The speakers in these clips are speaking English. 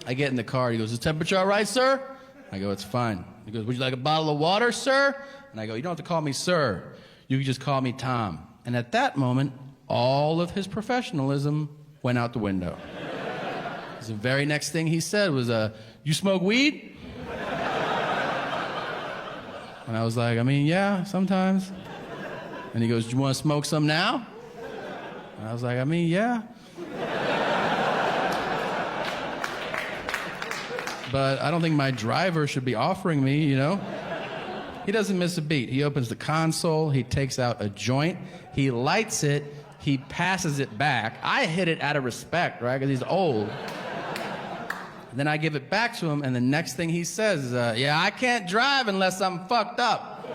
I get in the car. He goes, is the temperature all right, sir? I go, it's fine. He goes, would you like a bottle of water, sir? And I go, you don't have to call me sir. You can just call me Tom. And at that moment, all of his professionalism went out the window. The very next thing he said was, you smoke weed? And I was like, I mean, yeah, sometimes. And he goes, do you want to smoke some now? And I was like, I mean, yeah. But I don't think my driver should be offering me, you know? He doesn't miss a beat. He opens the console, he takes out a joint, he lights it, he passes it back. I hit it out of respect, right, because he's old. Then I give it back to him, and the next thing he says is, yeah, I can't drive unless I'm fucked up.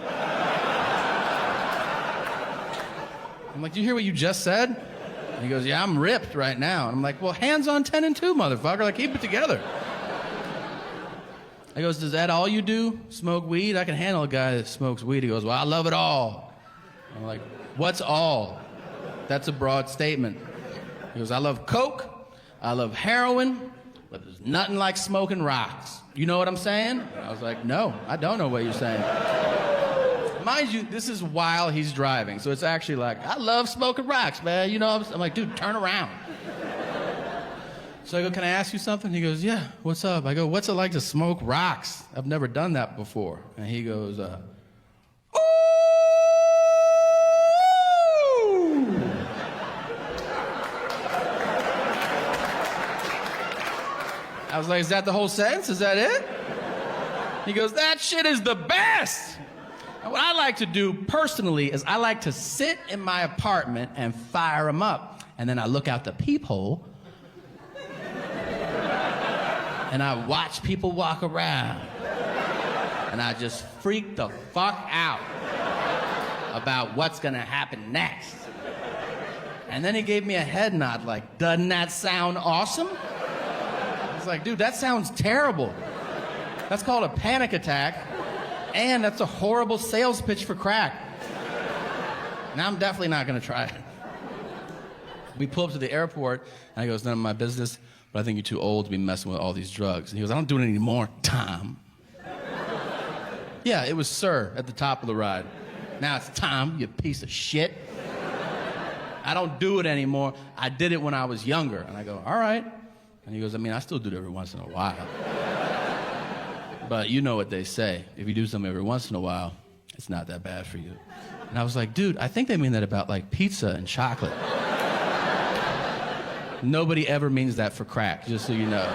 I'm like, do you hear what you just said? And he goes, yeah, I'm ripped right now. And I'm like, well, hands on 10 and 2, motherfucker. Like, keep it together. He goes, is that all you do? Smoke weed? I can handle a guy that smokes weed. He goes, well, I love it all. I'm like, what's all? That's a broad statement. He goes, I love coke. I love heroin. But there's nothing like smoking rocks. You know what I'm saying? I was like, no, I don't know what you're saying. Mind you, this is while he's driving. So it's actually like, I love smoking rocks, man. You know, I'm like, dude, turn around. So I go, can I ask you something? He goes, yeah, what's up? I go, what's it like to smoke rocks? I've never done that before. And he goes, ooh. I was like, is that the whole sentence? Is that it? He goes, that shit is the best. And what I like to do personally is I like to sit in my apartment and fire them up. And then I look out the peephole and I watch people walk around. And I just freak the fuck out about what's gonna happen next. And then he gave me a head nod like, doesn't that sound awesome? I was like, dude, that sounds terrible. That's called a panic attack, and that's a horrible sales pitch for crack. Now I'm definitely not gonna try it. We pull up to the airport, and I goes, none of my business, but I think you're too old to be messing with all these drugs. And he goes, I don't do it anymore, Tom. Yeah, it was sir at the top of the ride. Now it's Tom, you piece of shit. I don't do it anymore. I did it when I was younger. And I go, all right. And he goes, I mean, I still do it every once in a while. But you know what they say. If you do something every once in a while, it's not that bad for you. And I was like, dude, I think they mean that about like pizza and chocolate. Nobody ever means that for crack, just so you know.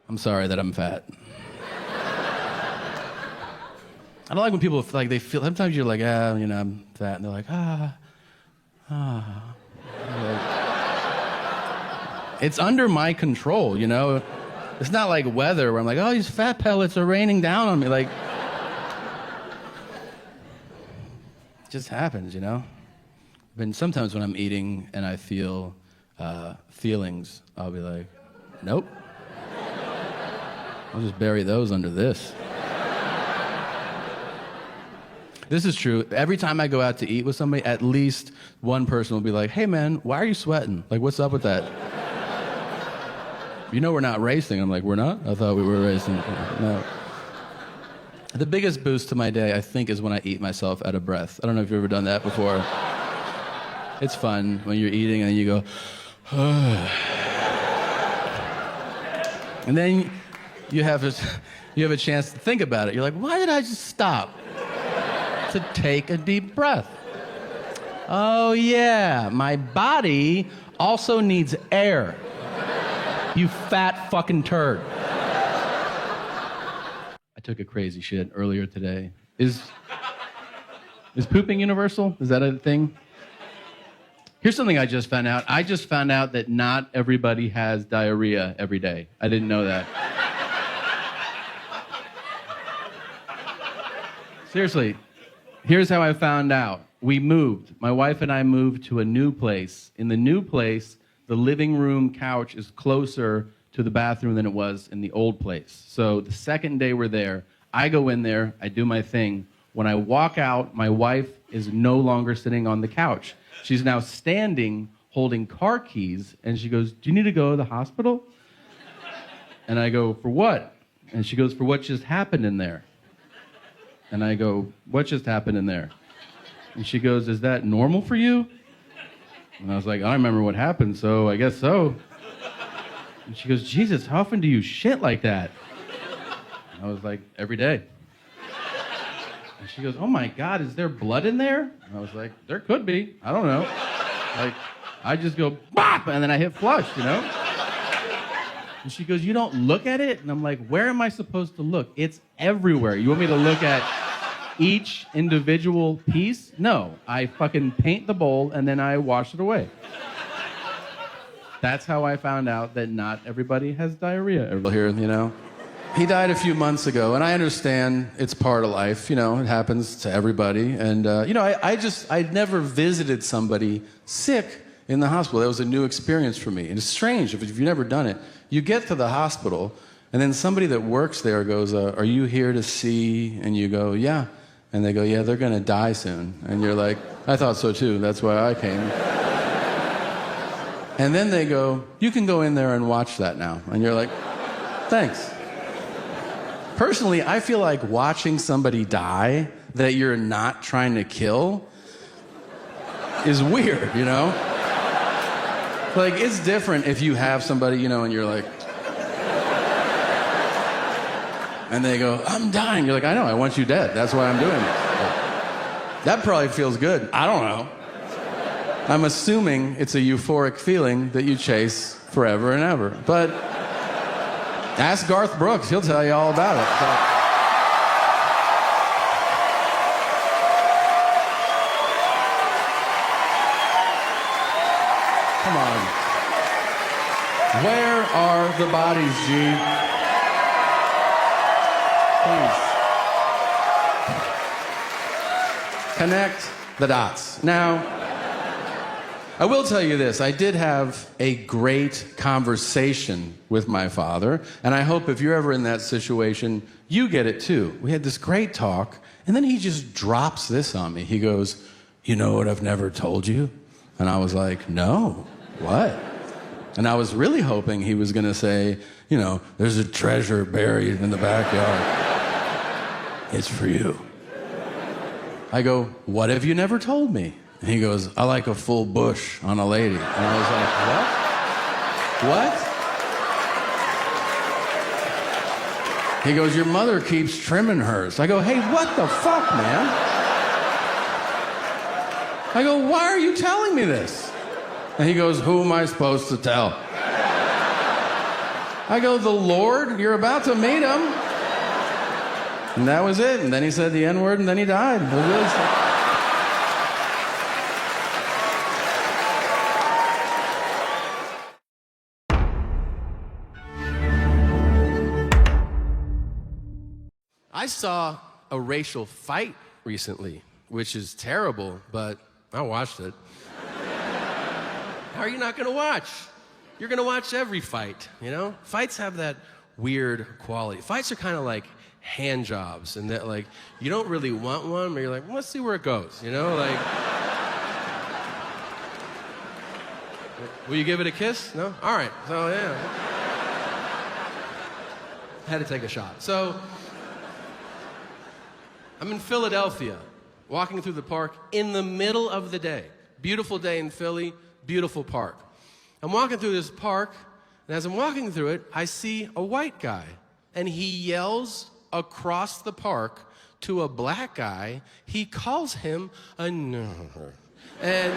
I'm sorry that I'm fat. I don't like when people like they feel, sometimes you're like, you know, I'm fat. And they're like, It's under my control, you know? It's not like weather where I'm like, oh, these fat pellets are raining down on me. Like, it just happens, you know? But sometimes when I'm eating and I feel feelings, I'll be like, nope. I'll just bury those under this. This is true. Every time I go out to eat with somebody, at least one person will be like, hey man, why are you sweating? Like, what's up with that? You know we're not racing. I'm like, we're not? I thought we were racing. No. The biggest boost to my day, I think, is when I eat myself out of breath. I don't know if you've ever done that before. It's fun when you're eating and you go, and then you have a chance to think about it. You're like, why did I just stop to take a deep breath? Oh yeah, my body also needs air. You fat fucking turd. I took a crazy shit earlier today. Is pooping universal? Is that a thing? Here's something I just found out. I just found out that not everybody has diarrhea every day. I didn't know that. Seriously, here's how I found out. We moved. My wife and I moved to a new place. In the new place, the living room couch is closer to the bathroom than it was in the old place. So the second day we're there, I go in there, I do my thing. When I walk out, my wife is no longer sitting on the couch. She's now standing, holding car keys, and she goes, do you need to go to the hospital? And I go, for what? And she goes, for what just happened in there. And I go, what just happened in there? And she goes, is that normal for you? And I was like, I don't remember what happened, so I guess so. And she goes, Jesus, how often do you shit like that? And I was like, every day. And she goes, oh my God, is there blood in there? And I was like, there could be. I don't know. Like, I just go, bop, and then I hit flush, you know? And she goes, you don't look at it? And I'm like, where am I supposed to look? It's everywhere. You want me to look at each individual piece? No, I fucking paint the bowl and then I wash it away. That's how I found out that not everybody has diarrhea here, you know? He died a few months ago, and I understand it's part of life, you know, it happens to everybody. And, you know, I'd never visited somebody sick in the hospital. That was a new experience for me. And it's strange, if you've never done it. You get to the hospital, and then somebody that works there goes, are you here to see? And you go, yeah. And they go, yeah, they're going to die soon. And you're like, I thought so too. That's why I came. And then they go, you can go in there and watch that now. And you're like, thanks. Personally, I feel like watching somebody die that you're not trying to kill is weird, you know? Like, it's different if you have somebody, you know, and you're like... And they go, I'm dying. You're like, I know, I want you dead. That's why I'm doing this. That probably feels good. I don't know. I'm assuming it's a euphoric feeling that you chase forever and ever. But ask Garth Brooks. He'll tell you all about it. So. Come on. Where are the bodies, G? Please. Connect the dots. Now, I will tell you this. I did have a great conversation with my father, and I hope if you're ever in that situation, you get it too. We had this great talk, and then he just drops this on me. He goes, you know what I've never told you? And I was like, no, what? And I was really hoping he was going to say, you know, there's a treasure buried in the backyard. It's for you. I go, what have you never told me? And he goes, I like a full bush on a lady. And I was like, what? He goes, your mother keeps trimming hers. I go, hey, what the fuck, man? I go, why are you telling me this? And he goes, who am I supposed to tell? I go, the Lord, you're about to meet him. And that was it. And then he said the N-word, and then he died. It was really sad. I saw a racial fight recently, which is terrible, but I watched it. How are you not going to watch? You're going to watch every fight, you know? Fights have that weird quality. Fights are kind of like hand jobs, and that, like, you don't really want one, but you're like, well, let's see where it goes, you know? Like, will you give it a kiss? No? All right. So, yeah. Had to take a shot. So, I'm in Philadelphia, walking through the park in the middle of the day. Beautiful day in Philly, beautiful park. I'm walking through this park, and as I'm walking through it, I see a white guy, and he yells across the park to a black guy. He calls him a nerd. And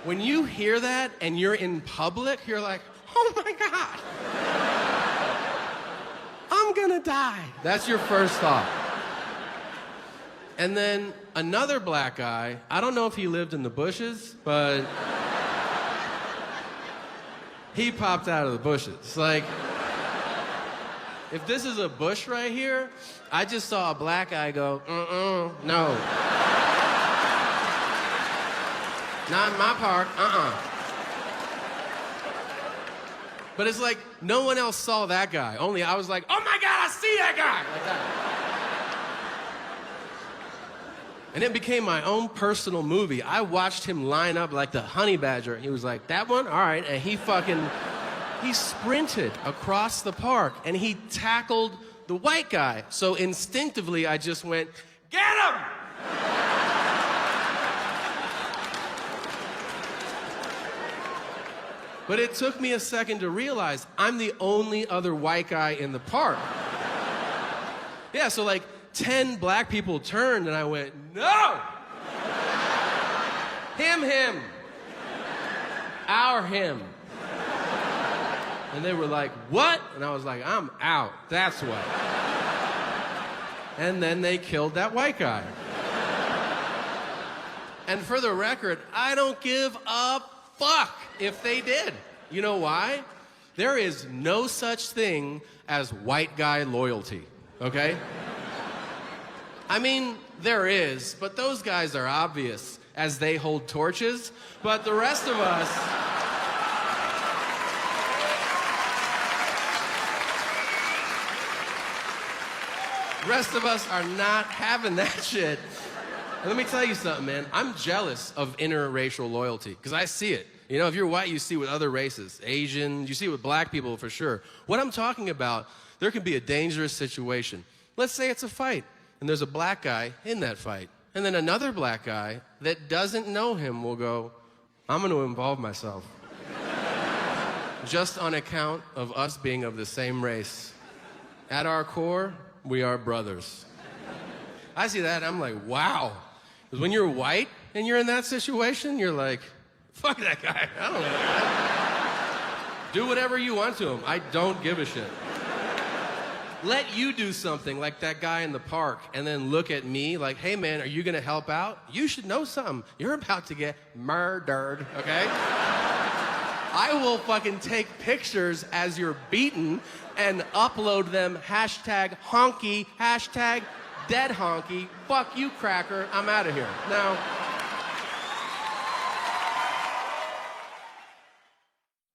when you hear that and you're in public, you're like, oh my God, I'm gonna die. That's your first thought. And then another black guy, I don't know if he lived in the bushes, but he popped out of the bushes. Like, if this is a bush right here, I just saw a black guy go, no. Not in my park, But it's like, no one else saw that guy. Only I was like, oh my God, I see that guy! Like that. And it became my own personal movie. I watched him line up like the honey badger. He was like, that one? All right. And he fucking He sprinted across the park and he tackled the white guy. So instinctively, I just went, "Get him!" But it took me a second to realize I'm the only other white guy in the park. Yeah, so like 10 black people turned and I went, "No! Him. Our him." And they were like, "What?" And I was like, "I'm out, that's what." And then they killed that white guy. And for the record, I don't give a fuck if they did. You know why? There is no such thing as white guy loyalty, okay? I mean, there is, but those guys are obvious as they hold torches. But the rest of us... are not having that shit. And let me tell you something, man. I'm jealous of interracial loyalty, because I see it. You know, if you're white, you see it with other races. Asian, you see it with black people for sure. What I'm talking about, there can be a dangerous situation. Let's say it's a fight, and there's a black guy in that fight. And then another black guy that doesn't know him will go, "I'm going to involve myself." Just on account of us being of the same race. At our core, we are brothers. I see that, I'm like, wow. Because when you're white and you're in that situation, you're like, fuck that guy. I don't know. Do whatever you want to him. I don't give a shit. Let you do something like that guy in the park and then look at me like, "Hey man, are you gonna help out? You should know something. You're about to get murdered, okay?" I will fucking take pictures as you're beaten and upload them, #honky, #dead honky, fuck you cracker, I'm out of here. Now,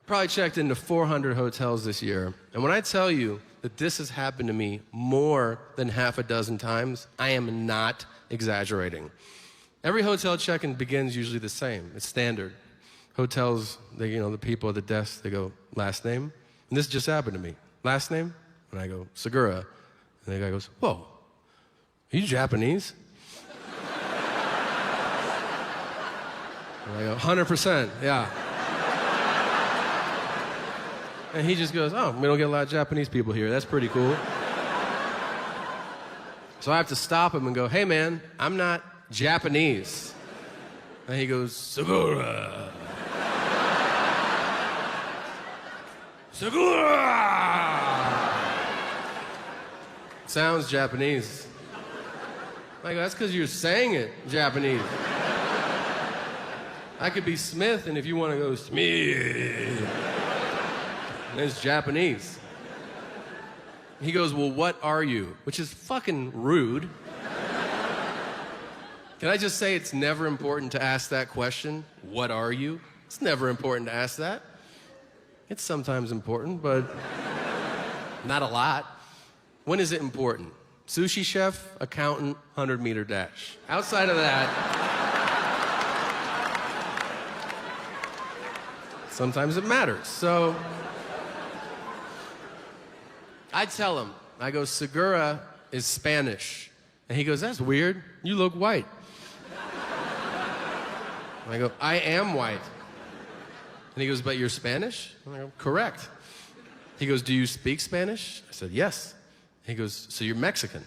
probably checked into 400 hotels this year, and when I tell you that this has happened to me more than half a dozen times, I am not exaggerating. Every hotel check-in begins usually the same. It's standard. Hotels, the people at the desk, they go, "Last name?" And this just happened to me. "Last name?" And I go, "Segura." And the guy goes, "Whoa, are you Japanese?" And I go, "100%, yeah." And he just goes, "Oh, we don't get a lot of Japanese people here. That's pretty cool." So I have to stop him and go, "Hey man, I'm not Japanese." And he goes, "Segura. Segura!" Sounds Japanese. I go, "That's because you're saying it Japanese. I could be Smith, and if you want to go Smith, it's Japanese." He goes, "Well, what are you?" Which is fucking rude. Can I just say it's never important to ask that question? What are you? It's never important to ask that. It's sometimes important, but not a lot. When is it important? Sushi chef, accountant, 100-meter dash. Outside of that, sometimes it matters. So I tell him, I go, "Segura is Spanish." And he goes, "That's weird. You look white." And I go, "I am white." And he goes, "But you're Spanish?" And I go, "Correct." He goes, "Do you speak Spanish?" I said, "Yes." He goes, "So you're Mexican?"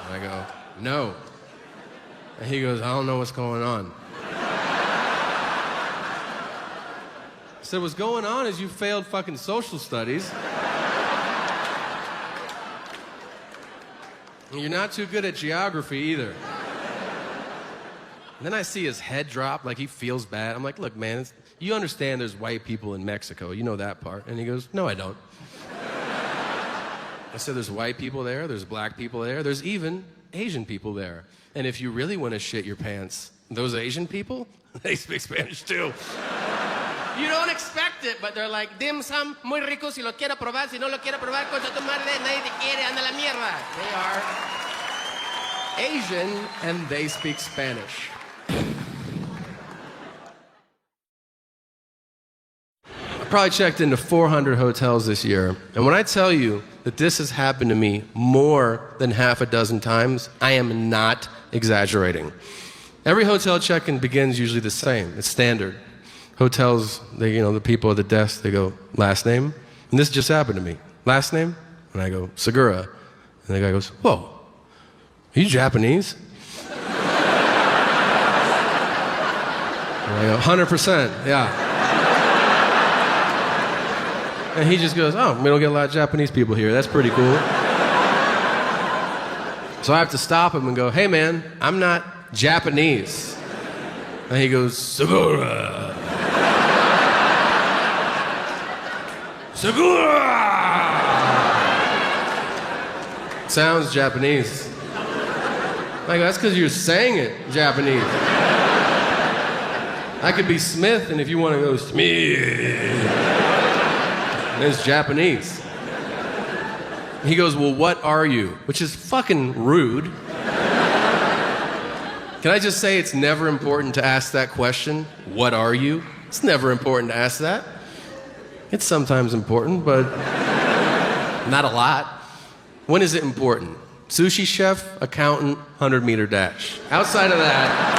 And I go, "No." And he goes, "I don't know what's going on." I said, "What's going on is you failed fucking social studies. And you're not too good at geography either." And then I see his head drop, like he feels bad. I'm like, "Look, man, you understand there's white people in Mexico. You know that part." And he goes, "No, I don't." I said, "There's white people there, there's black people there, there's even Asian people there. And if you really want to shit your pants, those Asian people, they speak Spanish too." You don't expect it, but they're like, "Dim sum, muy rico, si lo quiero probar, si no lo quiero probar, concha tu madre, nadie te quiere, anda la mierda." They are Asian, and they speak Spanish. probably checked into 400 hotels this year. And when I tell you that this has happened to me more than half a dozen times, I am not exaggerating. Every hotel check-in begins usually the same. It's standard. Hotels, the people at the desk, they go, last name? And this just happened to me. Last name? And I go, Segura. And the guy goes, whoa, are you Japanese? And I go, 100%, yeah. And he just goes, oh, we don't get a lot of Japanese people here. That's pretty cool. So I have to stop him and go, hey, man, I'm not Japanese. And he goes, Segura. Segura! Sounds Japanese. I go, that's because you're saying it Japanese. I could be Smith, and if you want to go Smith, it's Japanese. He goes, well, what are you? Which is fucking rude. Can I just say it's never important to ask that question? What are you? It's never important to ask that. It's sometimes important, but not a lot. When is it important? Sushi chef, accountant, 100-meter dash. Outside of that,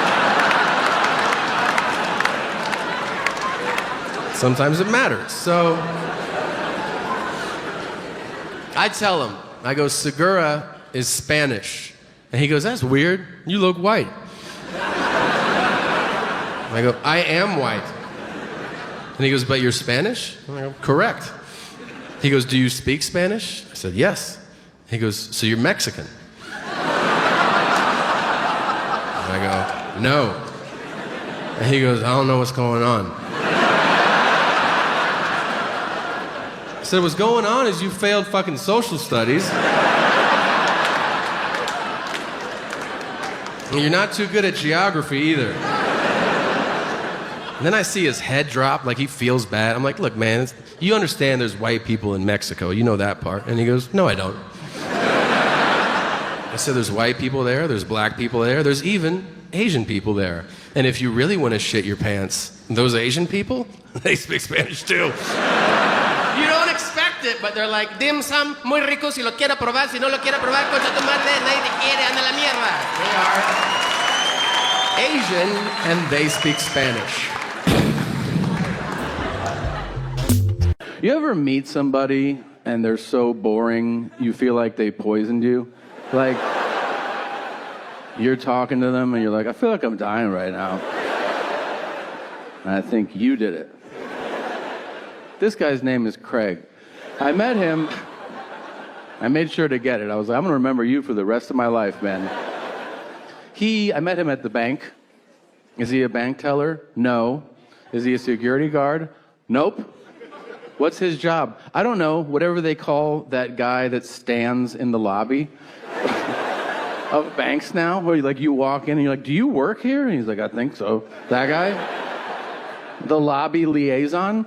sometimes it matters. So I tell him, I go, Segura is Spanish. And he goes, that's weird. You look white. I go, I am white. And he goes, but you're Spanish? And I go, correct. He goes, do you speak Spanish? I said, yes. He goes, so you're Mexican? And I go, no. And he goes, I don't know what's going on. I said, what's going on is you failed fucking social studies. And you're not too good at geography either. And then I see his head drop, like he feels bad. I'm like, look, man, you understand there's white people in Mexico. You know that part. And he goes, no, I don't. I said, there's white people there, there's black people there, there's even Asian people there. And if you really want to shit your pants, those Asian people, they speak Spanish too. You don't expect it, but they're like, dim sum, muy rico, si lo quiera probar, si no lo quiera probar, concha tu madre, nadie te quiere, anda la mierda. They are Asian, and they speak Spanish. You ever meet somebody and they're so boring, you feel like they poisoned you? Like, you're talking to them and you're like, I feel like I'm dying right now. And I think you did it. This guy's name is Craig. I met him. I made sure to get it. I was like, I'm going to remember you for the rest of my life, man. I met him at the bank. Is he a bank teller? No. Is he a security guard? Nope. What's his job? I don't know. Whatever they call that guy that stands in the lobby of banks now, where you walk in and you're like, do you work here? And he's like, I think so. That guy? The lobby liaison?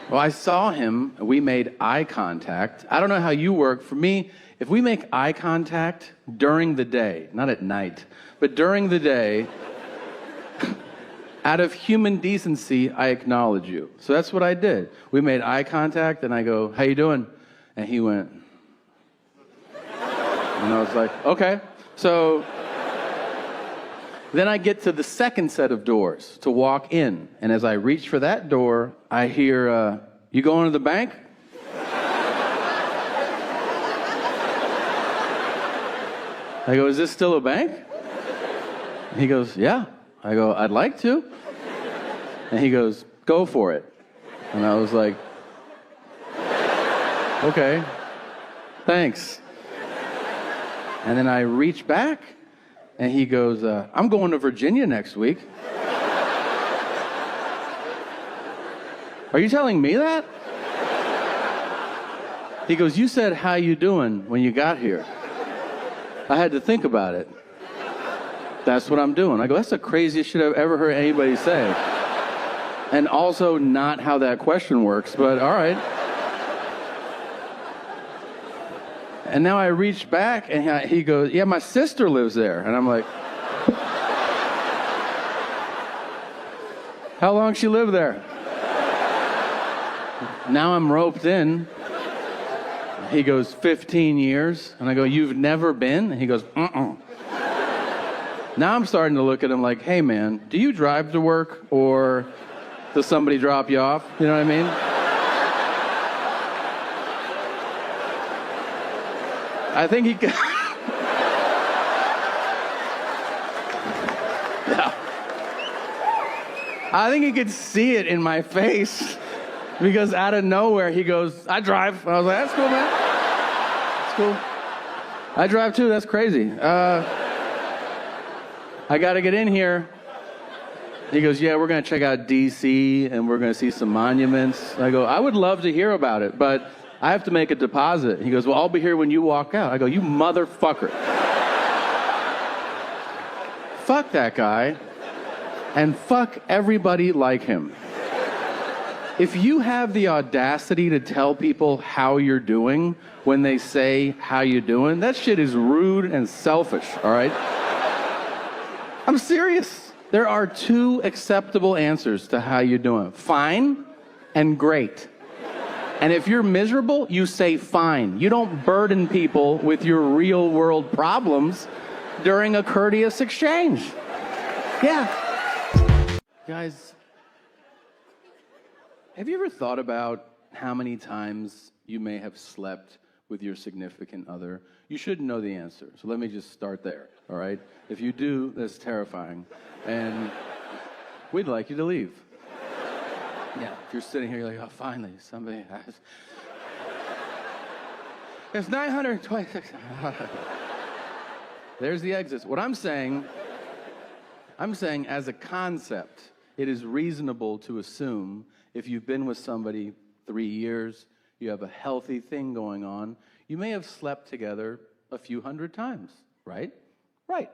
Well, I saw him. We made eye contact. I don't know how you work. For me, if we make eye contact during the day, not at night, but during the day, out of human decency, I acknowledge you. So that's what I did. We made eye contact, and I go, how you doing? And he went, and I was like, okay. So then I get to the second set of doors to walk in. And as I reach for that door, I hear, you going to the bank? I go, is this still a bank? He goes, yeah. I go, I'd like to. And he goes, go for it. And I was like, okay, thanks. And then I reach back, and he goes, I'm going to Virginia next week. Are you telling me that? He goes, you said, how you doing when you got here. I had to think about it. That's what I'm doing. I go, that's the craziest shit I've ever heard anybody say. And also not how that question works, but all right. And now I reach back, and he goes, yeah, my sister lives there. And I'm like, how long she lived there? Now I'm roped in. He goes, 15 years. And I go, you've never been? And he goes, uh-uh. Now I'm starting to look at him like, hey, man, do you drive to work or does somebody drop you off? You know what I mean? I think he could. Yeah. I think he could see it in my face because out of nowhere he goes, I drive. I was like, that's cool, man. That's cool. I drive too. That's crazy. I got to get in here. He goes, yeah, we're going to check out D.C. and we're going to see some monuments. I go, I would love to hear about it, but I have to make a deposit. He goes, well, I'll be here when you walk out. I go, you motherfucker. Fuck that guy and fuck everybody like him. If you have the audacity to tell people how you're doing when they say how you doing, that shit is rude and selfish, all right? I'm serious. There are two acceptable answers to how you're doing. Fine and great. And if you're miserable, you say fine. You don't burden people with your real world problems during a courteous exchange. Yeah. Guys, have you ever thought about how many times you may have slept with your significant other? You should know the answer, so let me just start there, all right? If you do, that's terrifying, and we'd like you to leave. Yeah, if you're sitting here, you're like, oh, finally, somebody has. There's 926. There's the exit. What I'm saying as a concept, it is reasonable to assume if you've been with somebody 3 years, you have a healthy thing going on, you may have slept together a few hundred times, right? Right.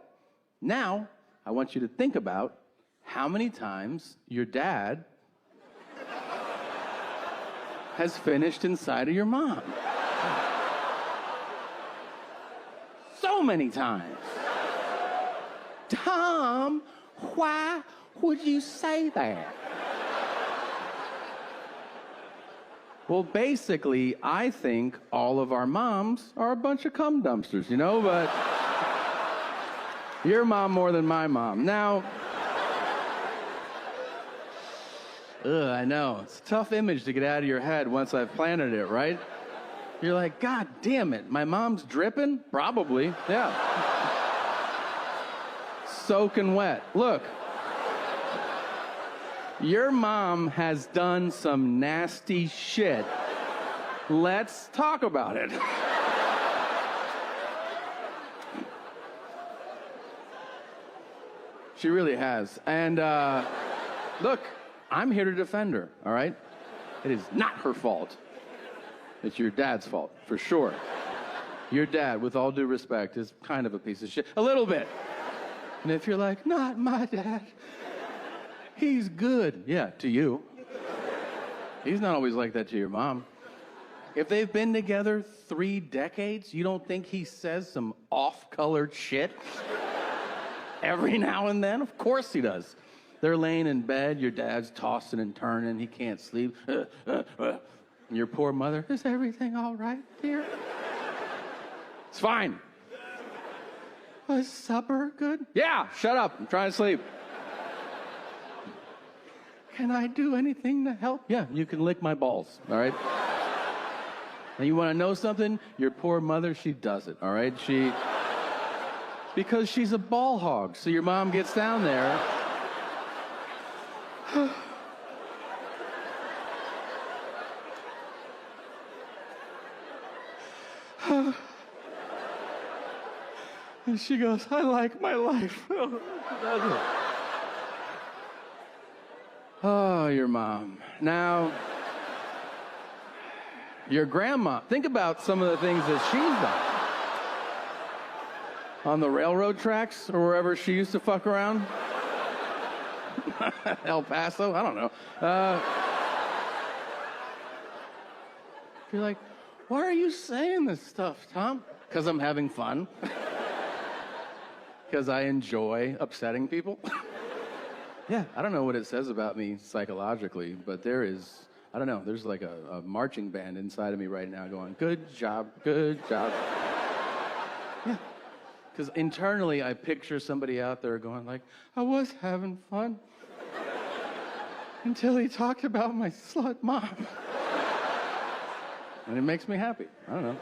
Now, I want you to think about how many times your dad has finished inside of your mom. So many times. Tom, why would you say that? Well, basically, I think all of our moms are a bunch of cum dumpsters, you know, but your mom more than my mom. Now, I know. It's a tough image to get out of your head once I've planted it, right? You're like, God damn it, my mom's dripping? Probably, yeah. Soaking wet. Look, your mom has done some nasty shit. Let's talk about it. She really has. And look, I'm here to defend her, all right? It is not her fault. It's your dad's fault, for sure. Your dad, with all due respect, is kind of a piece of shit. A little bit. And if you're like, not my dad, he's good. Yeah, to you. He's not always like that to your mom. If they've been together 3 decades, you don't think he says some off-colored shit every now and then? Of course he does. They're laying in bed, your dad's tossing and turning, he can't sleep. And your poor mother, is everything all right, dear? It's fine. Was supper good? Yeah, shut up, I'm trying to sleep. Can I do anything to help? Yeah, you can lick my balls, all right? And you want to know something? Your poor mother, she does it, all right? Because she's a ball hog, so your mom gets down there. And she goes, I like my life. Oh, your mom. Now, your grandma. Think about some of the things that she's done. On the railroad tracks or wherever she used to fuck around. El Paso? I don't know. You're like, why are you saying this stuff, Tom? Because I'm having fun. Because I enjoy upsetting people. Yeah, I don't know what it says about me psychologically, but there is I don't know. There's like a marching band inside of me right now going, good job, good job. Yeah. Because internally, I picture somebody out there going like, I was having fun until he talked about my slut mom. And it makes me happy. I don't know.